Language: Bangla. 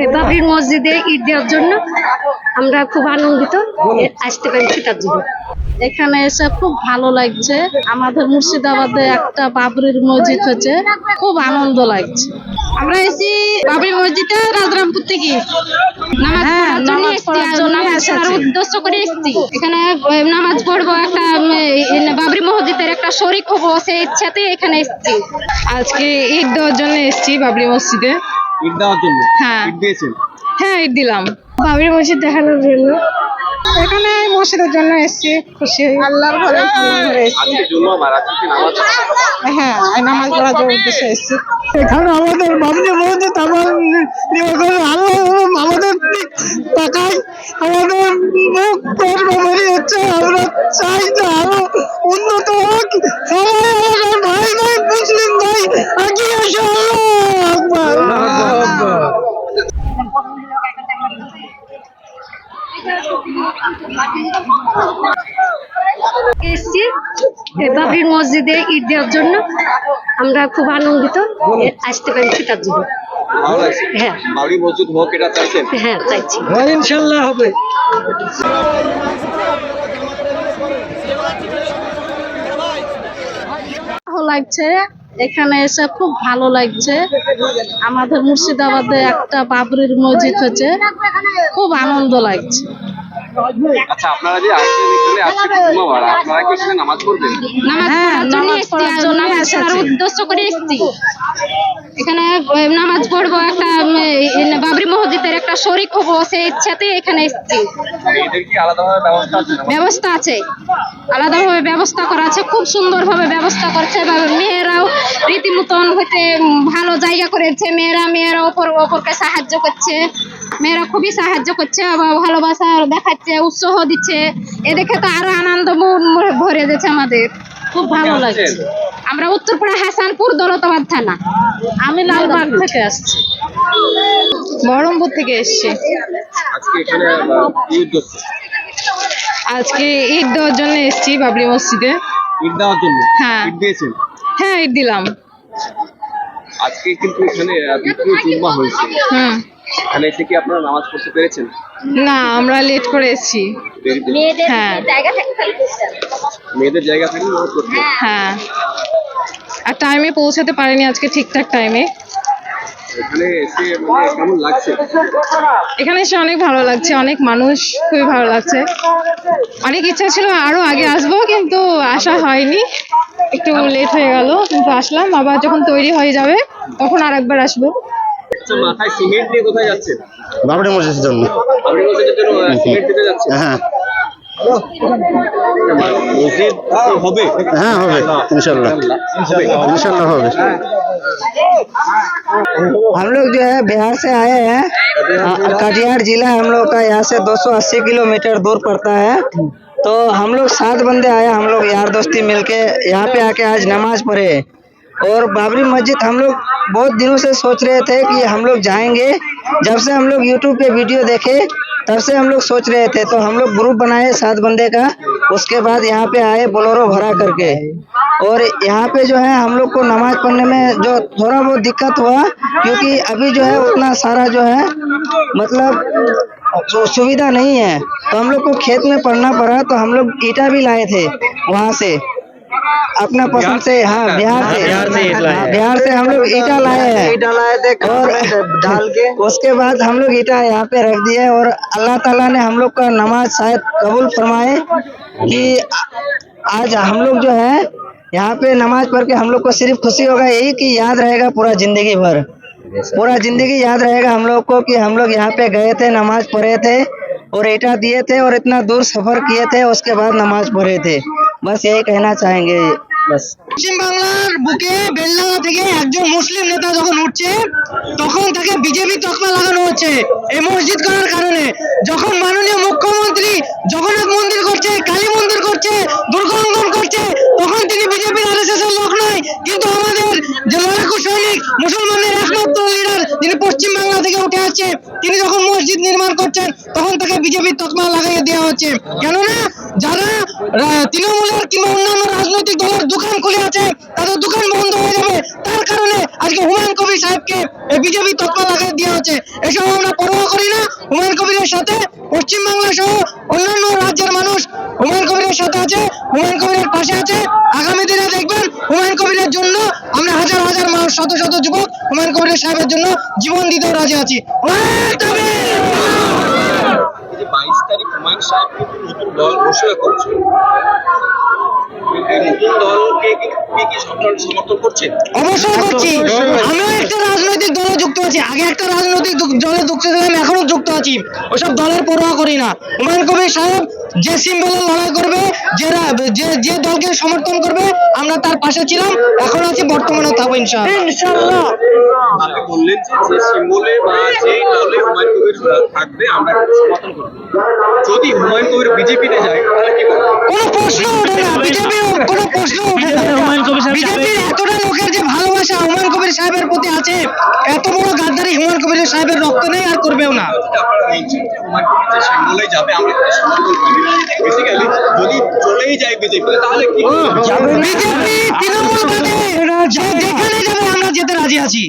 এই বাবরির মসজিদে ঈদ দেওয়ার জন্য আমরা খুব আনন্দিত আসতে পেরেছি তার জন্য। এখানে এসে খুব ভালো লাগছে। আমাদের মুর্শিদাবাদে একটা বাবরির মসজিদ হচ্ছে, খুব আনন্দ লাগছে। আমরা এসেছি বাবরি মসজিদে রাজরামপুর থেকে নামাজ পড়ার জন্য উদ্দেশ্য করে এসেছি। এখানে নামাজ পড়বো, একটা বাবরি মসজিদের একটা শরীক হবো, সেই ইচ্ছাতে এখানে এসেছি। আজকে ঈদ দেওয়ার জন্য এসেছি বাবরি মসজিদে। ঈদ দেওয়ার জন্য? হ্যাঁ। ঈদ দিয়েছেন? হ্যাঁ, ঈদ দিলাম। বাবরি মসজিদ দেখানোর জন্য এখানে মসজিদের জন্য এসেছি, খুশি আল্লাহর ঘরে আজকে জুম্মা, আজকে কি নামাজ? হ্যাঁ, নামাজ পড়ার উদ্দেশ্যে এসেছি। এখানে আমাদের বাবরি মসজিদ আমাদের টাকায় আমাদের হচ্ছে। আমরা চাই যে আরো উন্নত হোক। সবাই আমাদের ভাই ভাই মুসলিম ভাই আগে আসে। এসেছি এই বাবরির মসজিদে ঈদ দেওয়ার জন্য আমরা খুব আনন্দিত আসতে পেরেছি তার জন্য। ভালো লাগছে? হ্যাঁ। বাবরি মসজিদ হোক এটা চাইছেন? হ্যাঁ, চাইছি। ইনশাল্লাহ হবে। ভালো লাগছে, এখানে এসে খুব ভালো লাগছে। আমাদের মুর্শিদাবাদে একটা বাবরির মসজিদ হচ্ছে, খুব আনন্দ লাগছে। আচ্ছা, আপনারা যে আসছেন এখানে, আজকে জুম্মা, আপনারা কি এখানে নামাজ পড়বেন? নামাজ পড়ার জন্য উদ্দেশ্য করে এসেছি। এখানে নামাজ পড়বো, একটা বাবরি মসজিদের একটা শরীক হবো, সেই ইচ্ছাতে এখানে এসেছি। এদের কি আলাদাভাবে ব্যবস্থা আছে? ব্যবস্থা আছে, আলাদাভাবে ব্যবস্থা করা আছে, খুব সুন্দরভাবে ব্যবস্থা করছে। মেয়েরাও রীতিমতন হইতে ভালো জায়গা করেছে। মেয়েরা অপরকে সাহায্য করছে। মেয়েরা খুবই সাহায্য করছে, ভালোবাসা দেখাচ্ছে, উৎসাহ দিচ্ছে। এ দেখে তো আরো আনন্দ মন ভরে যাচ্ছে আমাদের, খুব ভালো লাগছে। আমরা উত্তরপাড়া হাসানপুর দৌলতাবাদ থানা। আমি লালবাগ থেকে আসছি। বহরমপুর থেকে এসেছি। আজকে এখানে কি উদ্দেশ্য? আজকে ঈদ দেওয়ার জন্য এসেছি বাবরি মসজিদে। ঈদ দেওয়ার জন্য? হ্যাঁ। ঈদ দিয়েছেন? হ্যাঁ, ঈদ দিলাম। আজকে কিন্তু এখানে দ্বিতীয় জুম্মা হয়েছে। এখানে এসে কি আপনারা নামাজ পড়তে পেরেছেন? না, আমরা লেট করে এসেছি। হ্যাঁ। মেয়েদের জায়গা থেকে নামাজ পড়তে? হ্যাঁ, আর টাইমে পৌঁছাতে পারিনি আজকে ঠিকঠাক টাইমে। এখানে এসে কেমন লাগছে? এখানে এসে অনেক ভালো লাগছে, অনেক মানুষ, খুবই ভালো লাগছে। অনেক ইচ্ছা ছিল আরো আগে আসবো, কিন্তু আসা হয়নি, একটু লেট হয়ে গেল। কিন্তু আসলাম, আবার যখন তৈরি হয়ে যাবে তখন আরেকবার আসবো। মাথায় সিমেন্ট নিয়ে কোথায় যাচ্ছেন? বাবরি মসজিদের জন্য। বাবরি মসজিদের জন্য সিমেন্ট দিতে যাচ্ছেন? হ্যাঁ মসজিদ হবে? হ্যাঁ হবে, ইনশাল্লাহ ইনশাল্লাহ হবে। हम लोग जो है बिहार से आए हैं। कटिहार जिला हम लोग का यहाँ से 280 किलोमीटर दूर पड़ता है। तो हम लोग 7 बंदे आए, हम लोग यार दोस्ती मिलके यहाँ पे आके आज नमाज पढ़े। और बाबरी मस्जिद हम लोग बहुत दिनों से सोच रहे थे कि हम लोग जाएंगे। जब से हम लोग यूट्यूब पे वीडियो देखे तब से हम लोग सोच रहे थे। तो हम लोग ग्रुप बनाए 7 बंदे का, उसके बाद यहाँ पे आए बोलेरो भरा करके। और यहाँ पे जो है हम लोग को नमाज पढ़ने में जो थोड़ा बहुत दिक्कत हुआ, क्योंकि अभी जो है उतना सारा जो है मतलब सुविधा नहीं है। तो हम लोग को खेत में पढ़ना पड़ा। तो हम लोग ईटा भी लाए थे वहाँ से अपना पसंद से। हाँ, बिहार से हम लोग ईटा लाए हैं। और डाल के उसके बाद हम लोग ईटा यहाँ पे रख दिए। और अल्लाह ताला ने हम लोग का नमाज शायद कबूल फरमाए कि आज हम लोग जो है यहाँ पे नमाज पढ़ के हम लोग को सिर्फ खुशी होगा यही कि याद रहेगा पूरा जिंदगी भर, पूरा जिंदगी याद रहेगा हम लोग को कि हम लोग यहाँ पे गए थे, नमाज पढ़े थे और ईटा दिए थे और इतना दूर सफर किए थे, उसके बाद नमाज पढ़े थे। बस यही कहना चाहेंगे। बस পশ্চিম বাংলার বুকে বেলডাঙ্গা থেকে একজন মুসলিম নেতা যখন উঠছে তখন তাকে বিজেপি তকমা লাগানো হচ্ছে এই মসজিদ করার কারণে। যখন মাননীয় মুখ্যমন্ত্রী জগন্নাথ মন্দির করছে, কালী মন্দির করছে, দুর্গা অঙ্গন করছে, তখন তিনি বিজেপির আরএসএস এর লোক নয়, কিন্তু আমাদের যে লড়াকু সৈনিক মুসলমানের একমাত্র লিডার যিনি পশ্চিম বাংলা থেকে উঠে আসছে, তিনি যখন মসজিদ নির্মাণ করছেন তখন তাকে বিজেপির তকমা লাগাইয়ে দেওয়া হচ্ছে। কেননা যারা তৃণমূলের কিংবা অন্যান্য রাজনৈতিক দলের দোকান খুলে আছে তাদের দোকান বন্ধ হয়ে যাবে, তার কারণে আজকে হুমায়ুন কবির সাহেবকে বিজেপি তকমা লাগিয়ে দেওয়া হচ্ছে। এসব আমরা পরোয়া করি না। হুমায়ুন কবিরের সাথে পশ্চিমবাংলা সহ অন্যান্য রাজ্যের মানুষ হুমায়ুন কবিরের সাথে আছে, হুমায়ুন কবিরের পাশে আছে। আগামী দিনে দেখবেন হুমায়ুন কবিরের জন্য আমরা হাজার হাজার মানুষ, শত শত যুবক হুমায়ুন কবিরের সাহেবের জন্য জীবন দিতেও রাজি আছি। এই যে 22 তারিখ হুমায়ুন সাহেব কিন্তু নতুন দল ঘোষণা করছে, এই নতুন দলকে কি সমর্থন করছেন? অবশ্যই করছি। আমিও একটা রাজনৈতিক দলে যুক্ত আছি, আগে একটা রাজনৈতিক দলে যুক্ত ছিলাম, এখনো যুক্ত আছি। ওসব দলের পরোয়া করি না। হুমায়ুন কবির সাহেব যে সিম্বলে লড়াই করবে, যে দলকে সমর্থন করবে, আমরা তার পাশে ছিলাম, এখন আছি, বর্তমানে থাকবো ইনশাআল্লাহ। আপনি বললেন যে সিম্বলে বা যে দলে হুমায়ুন কবির থাকবে আমরা সমর্থন করব। যদি হুমায়ুন কবির বিজেপিতে যায় তাহলে কি করবে? কোনো প্রশ্ন ওঠে না, বিজেপির কোনো প্রশ্ন ওঠে না। বিজেপির এতটা লোকের যে ভালোবাসা হুমায়ুন কবির সাহেবের প্রতি আছে, এত বড় গাদ্দারি হুমায়ুন কবির সাহেবের রক্ত নেই, আর করবেও না। যেটা আপনারা বলছেন যে হুমায়ুন কবির যে সিম্বলে যাবে আমরা তাকে সমর্থন করি, বেসিক্যালি যদি চলেই যায় বিজেপি তাহলে কি বিজেপি তৃণমূল বাদে যে যেখানে যাবে আমরা যেতে রাজি আছি।